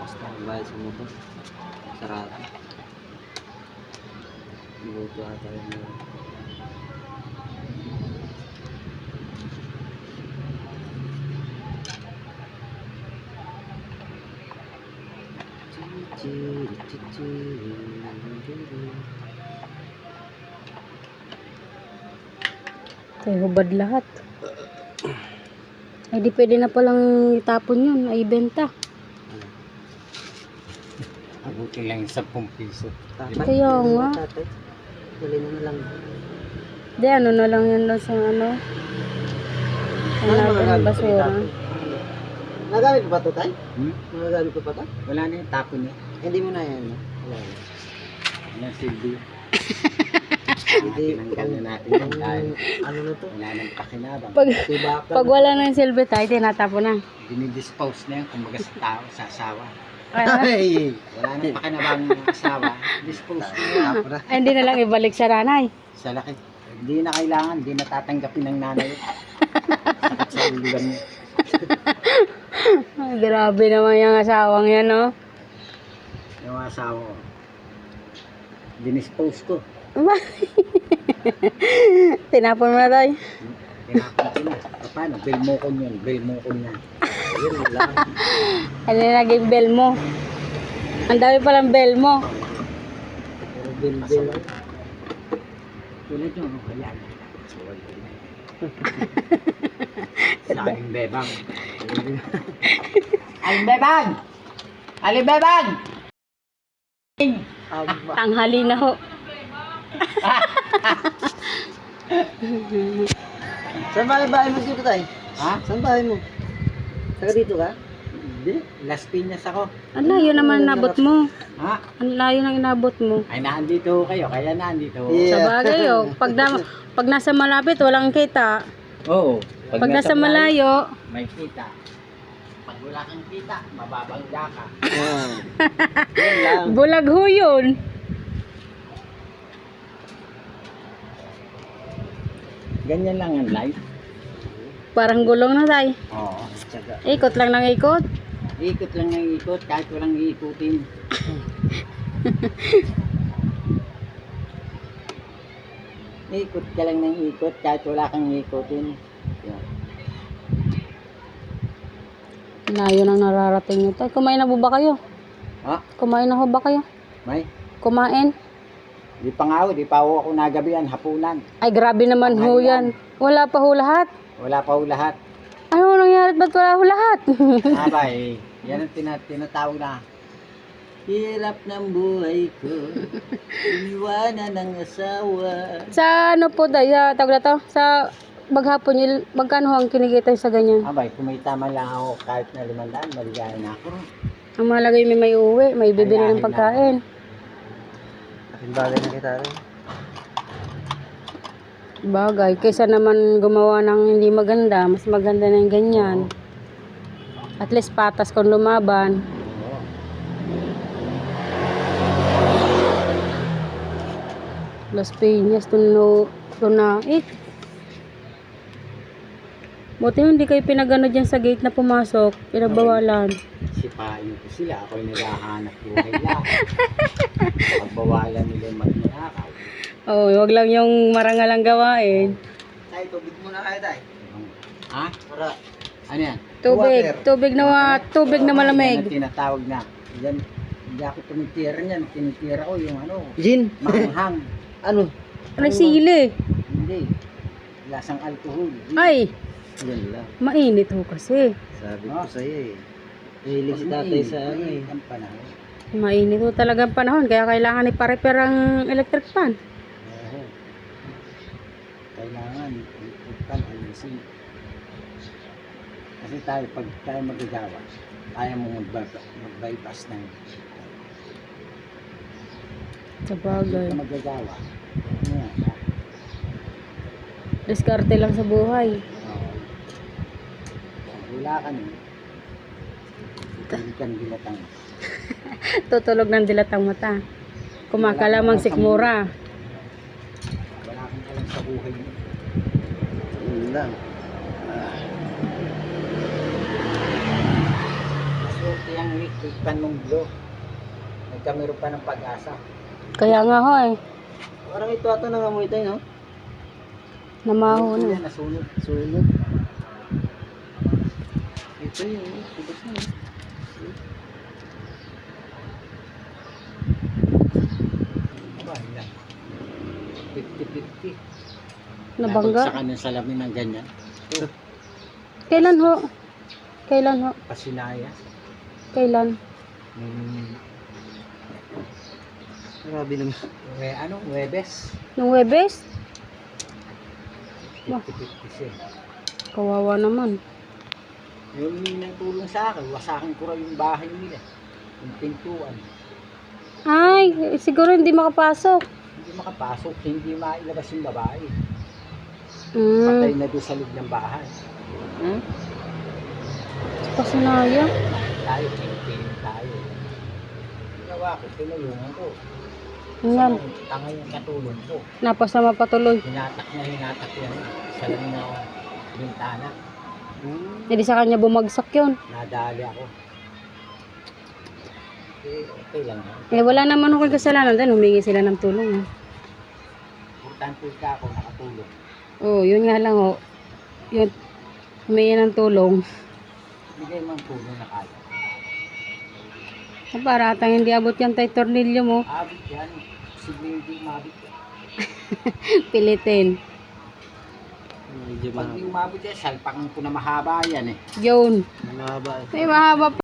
bukas na bayad sa motor. Sarado. Buto ata yung Ay, hubad lahat. Ay, di pwede na palang itapon yun. Ay, ibenta. Abuti lang yung 10 piso. Kaya nga. Dali mo na lang. Di, ano na lang yun doon sa ano. Ano natin, basura. Nagamit pa ba ito, Tay? Nagamit pa ba ito? Wala na yung tapo niya. Hindi mo na yan. Wala na. Yan silbi. Hindi. Tinanggal na natin yung dahil Ano na to? wala nang pakinabang. Pag wala na yung silbi tayo, tinatapo na. Dinidispose na yan kumbaga sa tao, sa asawa. Ay! Wala nang pakinabang ng asawa. Dispose na yan. Ay, hindi na lang ibalik sa nanay. Sa laki. Hindi na kailangan, hindi na tatanggapin ng nanay. Sakit sa uligan niya. Ay, grabe naman yung asawang yan, no? Yung asawa ko. Dinispose ko. Tinapon mo na tayo. Tinapon ko na. Paano? Belmokon yun. Belmokon na. Yun lang. Ano na naging bell mo? Ang dami palang bell mo. Pero bil-bil. Tulad yun. Ayan. Sa aking bebang. Aling bebang! Aling bebang! Aba. Tanghali na ho. Saan bahay mo dito, Tay? Ha? Saan bahay mo? Taga dito ka? Hindi. Las Piñas ako. Ang layo naman nabot mo. Ha? Ang layo nang inabot mo. Ay, naandito kayo. Kaya naandito. Yeah. Sa bagay, oh. Pag nasa malapit, walang kita. Oo. Pag nasa malayo, may kita. Pag wala kang kita, mababangga ka. Yun lang. bulag ho yun. Ganyan lang ang life. Parang gulong na tayo. Oo. Tsaga. Ikot lang ng ikot. Ikot lang ng ikot kahit walang iikutin. Ikot ka lang ng ikot kahit wala kang ikutin. Yan. Layo nang nararating nyo tayo. Kumain na po ba kayo? Ha? Kumain na ho ba kayo? May? Kumain? Di pa nga di pa ako nagabihan, hapunan. Ay, grabe naman ho yan. Wala pa ho lahat. Wala pa ho lahat. Ano nangyari? Ba't wala ho lahat? Abay, yan ang tinatawag na. Hirap ng buhay ko, iniwanan ng asawa. Sa ano po tayo? Tawag na to? Sa maghapon nyo, magkano ho ang kinikita sa ganyan? Abay, kumita man lang ako kahit na 500, maligaya na ako. Ang malagay may uwi, may bibili ng pagkain. Aking bagay na kita rin. Bagay, kaysa naman gumawa ng hindi maganda, mas maganda na yung ganyan. At least patas kung lumaban. Oo. Las Piñas, tunait. Buti hindi kayo pinagano dyan sa gate na pumasok, pinagbawalan. Sipain ko sila, ako'y naghahanap buhay lang. Pagbawalan nila magnanakaw. Oo, wag lang yung marangalang gawain. Tay, tubig muna kayo, Tay. Ha? Para. Ano yan? Tubig, Water. tubig na Yan malamig. ang tinatawag na. Yan, hindi ako tumitira niyan. Tinitira ko yung ano, Gin. manghang. Ano? Ano sili? Hindi. Lasang alcohol. Ay, Yan lang. mainit ho kasi. Sabi ko sa'yo eh. Mahilig si tatay sa ano eh. Ang panahon. Mainit ho talagang panahon, kaya kailangan ipa-repair ang electric fan. Oo. Kailangan ikutan alisin. Kasi tayo, pag tayo magagawa, kaya mo mag-bypass ng Sa Hindi bagay. ka magagawa. Ano yan? Diskarte lang sa buhay. Oo. Pag wala ka nun, hindi ka bilatang. Tutulog ng dilatang mata. Kumakalamang sikmura. Wala kang alam sa buhay mo. Yun lang. Maswerte ng ikan mong blo. Nagkamero pa ng pag-asa. Kaya nga ho eh. Parang ito ata nangamoy tayo, no? Namaho Ito na. yan, nasunod. Sunog. Ito yun, subos na yun. Aba, ilan? 50-50. Nabangga. Nabagsakan ng salamin ng ganyan. Kailan ho? Kailan ho? Pasinaya. Kailan? Grabe naman. Webes. Nung Webes? 50-50 siya. Kawawa naman. Yung nang tulong sa akin, wasakin ko raw yung bahay nila. Yung pintuan. Ay, siguro hindi makapasok. Hindi makapasok, hindi mailabas yung babae. Hmm. Patay na doon sa loob ng bahay. Hmm? Pasinaya. Tayo, pinipin tayo. Ginawa ko, tinulungan ko. Yan. Tanga yung katulong ko. Napasama patuloy. Hinatak yan. Sa lang na bintana. Hindi sa kanya bumagsak yun. Nadali ako. Okay lang yan. Eh, wala naman ako kasalanan din. Humingi sila ng tulong. Importante ka ako, nakatulong. Oh, yun nga lang ho. Yun, humingi ng tulong. Bigay mo ang tulong na kaya. Para atang hindi abot yan tayo tornilyo mo. Abot yan. Posible hindi umabot yan. Pilitin. Medyo Pag di umabot yan, salpakan ko na mahaba yan eh. Yun. mahaba. May mahaba pa.